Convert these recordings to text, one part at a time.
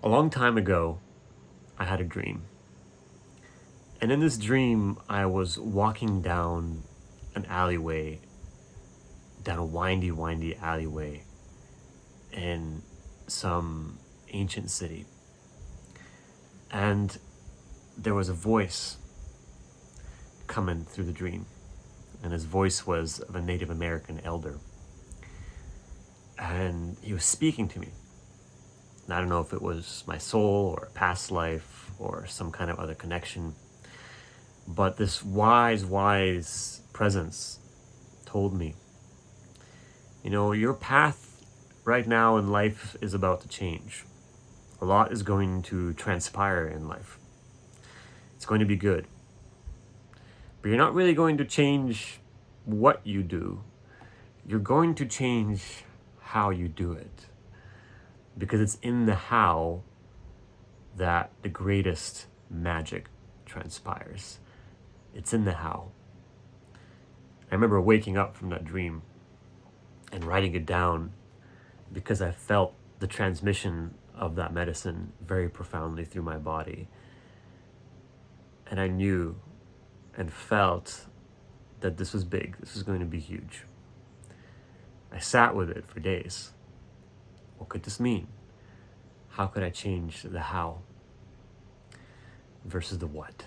A long time ago, I had a dream. And in this dream, I was walking down an alleyway, down a windy alleyway in some ancient city. And there was a voice coming through the dream. And his voice was of a Native American elder. And he was speaking to me. And I don't know if it was my soul or a past life or some kind of other connection. But this wise presence told me, your path right now in life is about to change. A lot is going to transpire in life. It's going to be good. But you're not really going to change what you do. You're going to change how you do it. Because it's in the how that the greatest magic transpires. It's in the how. I remember waking up from that dream and writing it down because I felt the transmission of that medicine very profoundly through my body. And I knew and felt that this was big. This was going to be huge. I sat with it for days. What could this mean? How could I change the how versus the what?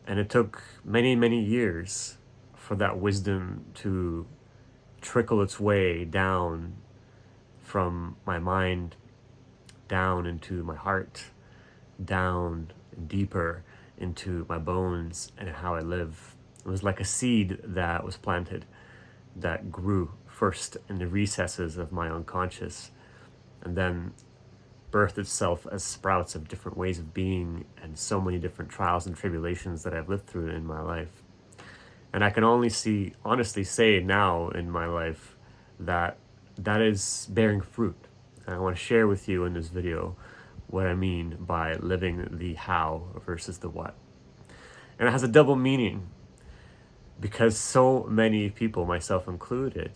And it took many years for that wisdom to trickle its way down from my mind, down into my heart, down and deeper into my bones and how I live. It was like a seed that was planted, that grew first in the recesses of my unconscious, and then birthed itself as sprouts of different ways of being and so many different trials and tribulations that I've lived through in my life. And I can honestly say now in my life that that is bearing fruit. And I want to share with you in this video what I mean by living the how versus the what. And it has a double meaning because so many people, myself included,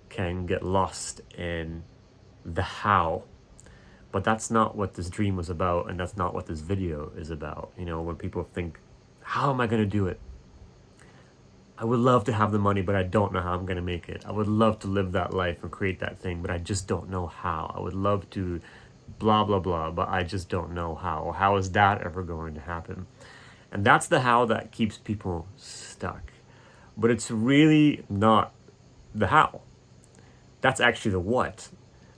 can get lost in the how. But that's not what this dream was about, and that's not what this video is about. When people think, how am I going to do it? I would love to have the money, but I don't know how I'm going to make it. I would love to live that life and create that thing, but I just don't know how. I would love to blah, blah, blah, but I just don't know how. How is that ever going to happen? And that's the how that keeps people stuck. But it's really not the how. That's actually the what.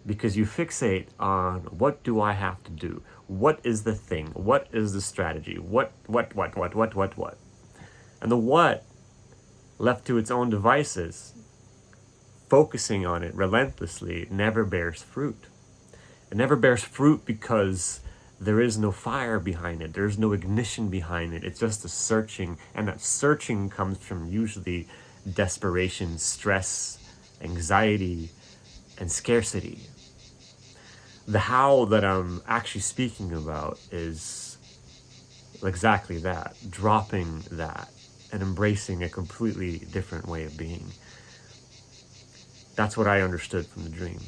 Because you fixate on what do I have to do? What is the thing? What is the strategy? What? And the what, left to its own devices, focusing on it relentlessly, never bears fruit. It never bears fruit because there is no fire behind it. There's no ignition behind it. It's just a searching, and that searching comes from usually desperation, stress, anxiety, and scarcity. The how that I'm actually speaking about is exactly that, dropping that and embracing a completely different way of being. That's what I understood from the dream.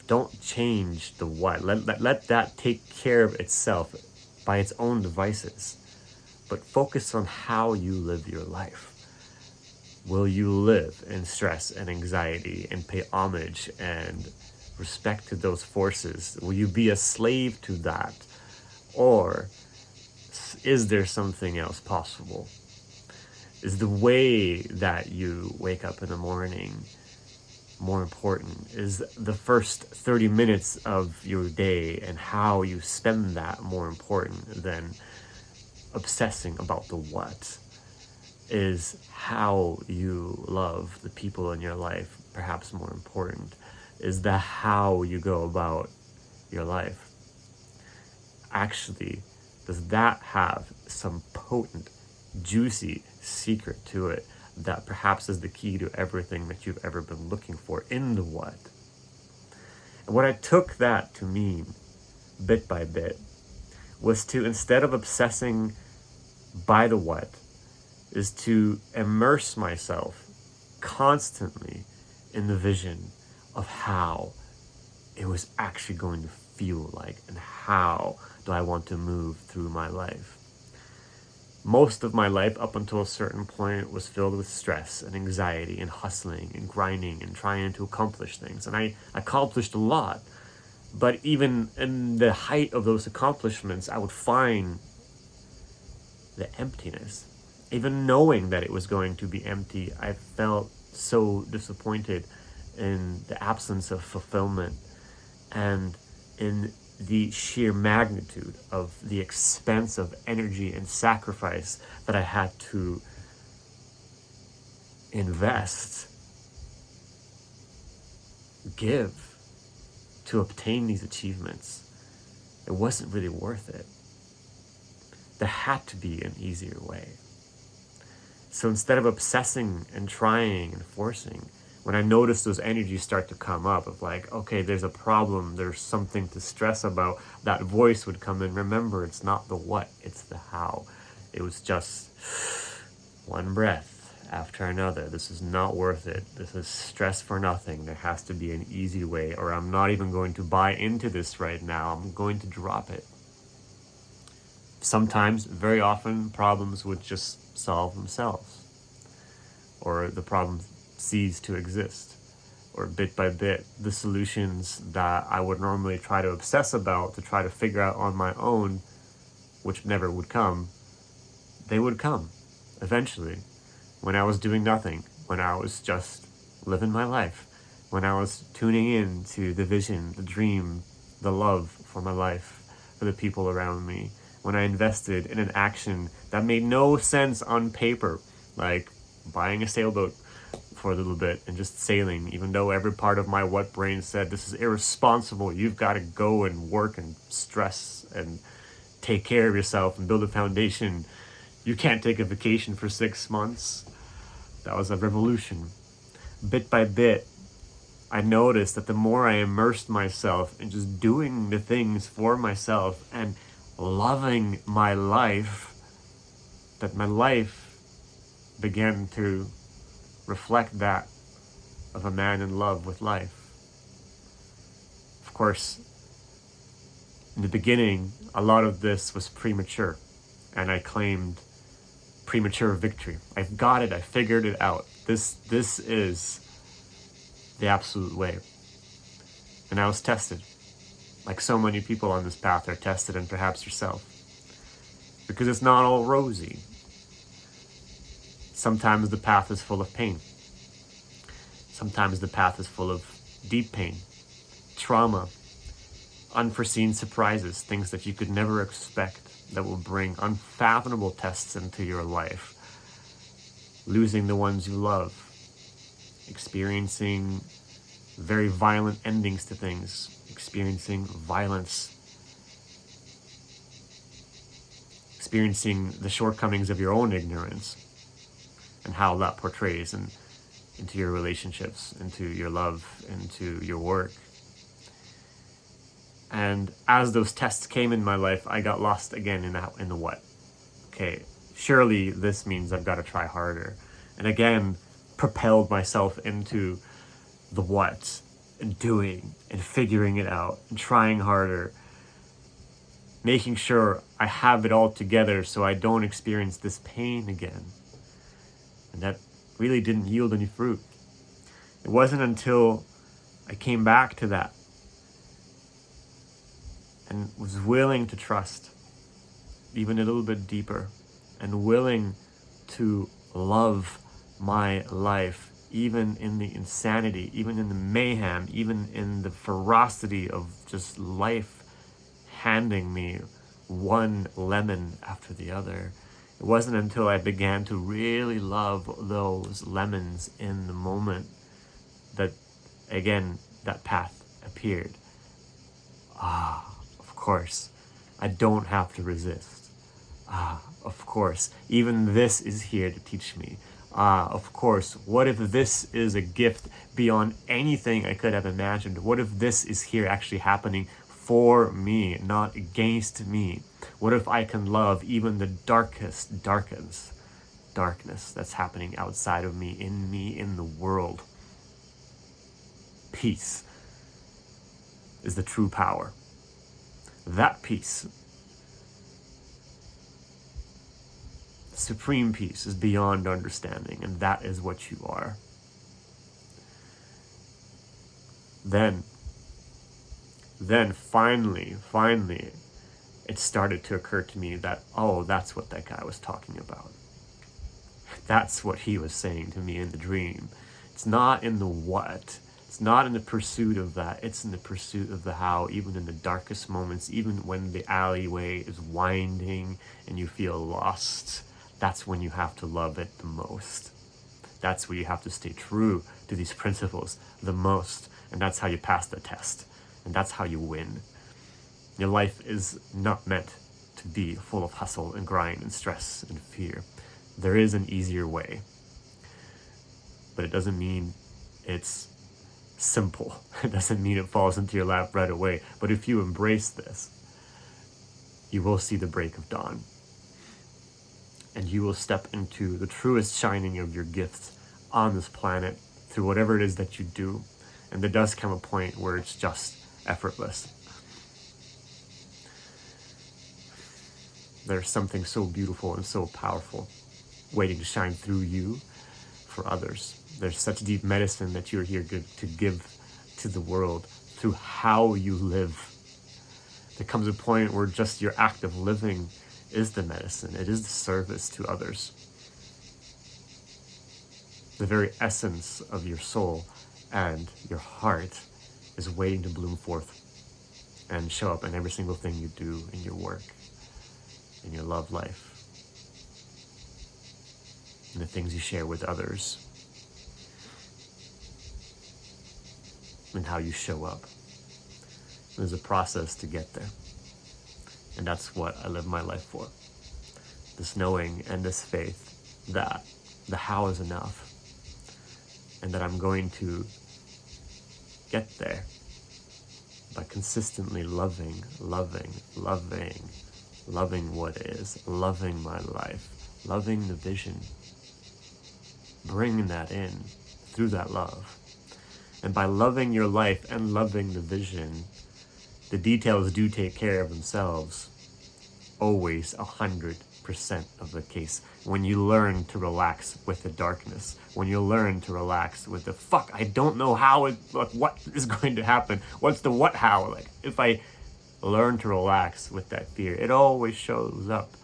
Don't change the what. Let that take care of itself by its own devices. But focus on how you live your life. Will you live in stress and anxiety and pay homage and respect to those forces? Will you be a slave to that? Or is there something else possible? Is the way that you wake up in the morning more important? Is the first 30 minutes of your day and how you spend that more important than obsessing about the what? Is how you love the people in your life perhaps more important? Is the how you go about your life? Actually, does that have some potent, juicy secret to it that perhaps is the key to everything that you've ever been looking for in the what? And what I took that to mean, bit by bit, was to, instead of obsessing by the what, is to immerse myself constantly in the vision of how it was was actually going to feel like, and how do I want to move through my life. Most of my life up until a certain point was filled with stress and anxiety and hustling and grinding and trying to accomplish things. And I accomplished a lot. But even in the height of those accomplishments, I would find the emptiness. Even knowing that it was going to be empty, I felt so disappointed in the absence of fulfillment and in the sheer magnitude of the expense of energy and sacrifice that I had to invest, give to obtain these achievements. It wasn't really worth it. There had to be an easier way. So instead of obsessing and trying and forcing, when I noticed those energies start to come up of like, okay, there's a problem, there's something to stress about, that voice would come in. Remember, it's not the what, it's the how. It was just one breath after another. This is not worth it. This is stress for nothing. There has to be an easy way, or I'm not even going to buy into this right now. I'm going to drop it. Sometimes, very often, problems would just solve themselves, or the problem cease to exist, or bit by bit, the solutions that I would normally try to obsess about to try to figure out on my own, which never would come, they would come eventually when I was doing nothing, when I was just living my life, when I was tuning in to the vision, the dream, the love for my life, for the people around me, when I invested in an action that made no sense on paper, like buying a sailboat for a little bit and just sailing, even though every part of my what brain said, this is irresponsible, you've got to go and work and stress and take care of yourself and build a foundation. You can't take a vacation for 6 months. That was a revolution. Bit by bit, I noticed that the more I immersed myself in just doing the things for myself and loving my life, that my life began to reflect that of a man in love with life. Of course, in the beginning, a lot of this was premature, and I claimed premature victory. I've got it. I figured it out. This is the absolute way. And I was tested. Like so many people on this path are tested, and perhaps yourself. Because it's not all rosy. Sometimes the path is full of pain. Sometimes the path is full of deep pain, trauma, unforeseen surprises, things that you could never expect that will bring unfathomable tests into your life. Losing the ones you love, experiencing very violent endings to things, experiencing violence, experiencing the shortcomings of your own ignorance and how that portrays into your relationships, into your love, into your work. And as those tests came in my life, I got lost again in the what. Okay, surely this means I've got to try harder. And again, propelled myself into the what, and doing, and figuring it out, and trying harder, making sure I have it all together so I don't experience this pain again. And that really didn't yield any fruit. It wasn't until I came back to that and was willing to trust even a little bit deeper, and willing to love my life, even in the insanity, even in the mayhem, even in the ferocity of just life handing me one lemon after the other. It wasn't until I began to really love those lemons in the moment that, again, that path appeared. Of course, I don't have to resist. Of course, even this is here to teach me. Of course, what if this is a gift beyond anything I could have imagined? What if this is here actually happening for me, not against me? What if I can love even the darkest darkness that's happening outside of me, in the world? Peace. is the true power. That peace, supreme peace, is beyond understanding, and that is what you are. Then finally, it started to occur to me that, oh, that's what that guy was talking about. That's what he was saying to me in the dream. It's not in the what. It's not in the pursuit of that. It's in the pursuit of the how, even in the darkest moments, even when the alleyway is winding and you feel lost. That's when you have to love it the most. That's where you have to stay true to these principles the most. And that's how you pass the test. And that's how you win. Your life is not meant to be full of hustle and grind and stress and fear. There is an easier way. But it doesn't mean it's simple. It doesn't mean it falls into your lap right away. But if you embrace this, you will see the break of dawn. And you will step into the truest shining of your gifts on this planet through whatever it is that you do. And there does come a point where it's just effortless. There's something so beautiful and so powerful waiting to shine through you for others. There's such deep medicine that you're here to give to the world through how you live. There comes a point where just your act of living is the medicine. It is the service to others. The very essence of your soul and your heart is waiting to bloom forth and show up in every single thing you do in your work, in your love life, in the things you share with others, and how you show up. There's a process to get there. And that's what I live my life for. This knowing and this faith that the how is enough. And that I'm going to get there by consistently loving what is, loving my life, loving the vision, bringing that in through that love. And by loving your life and loving the vision, the details do take care of themselves. Always 100% of the case. When you learn to relax with the darkness, when you learn to relax with the fuck, I don't know how what is going to happen. What's the what how? Like, if I learn to relax with that fear, it always shows up.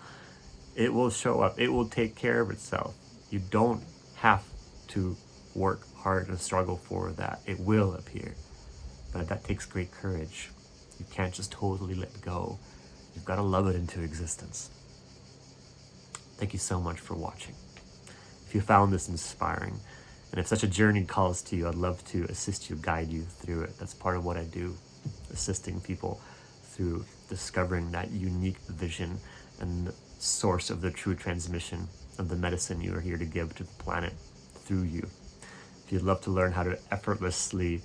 It will show up. It will take care of itself. You don't have to work hard and struggle for that. It will appear. But that takes great courage. You can't just totally let go. You've got to love it into existence. Thank you so much for watching. If you found this inspiring, and if such a journey calls to you, I'd love to assist you, guide you through it. That's part of what I do, assisting people through discovering that unique vision and the source of the true transmission of the medicine you are here to give to the planet through you. If you'd love to learn how to effortlessly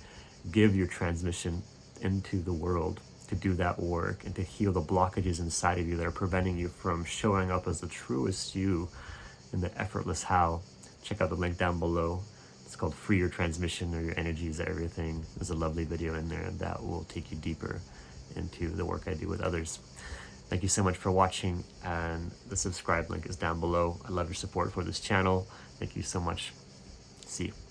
give your transmission into the world, to do that work and to heal the blockages inside of you that are preventing you from showing up as the truest you in the effortless how, check out the link down below. It's called Free Your Transmission, or Your Energy is Everything. There's a lovely video in there that will take you deeper into the work I do with others. Thank you so much for watching, and the subscribe link is down below. I love your support for this channel. Thank you so much. See you.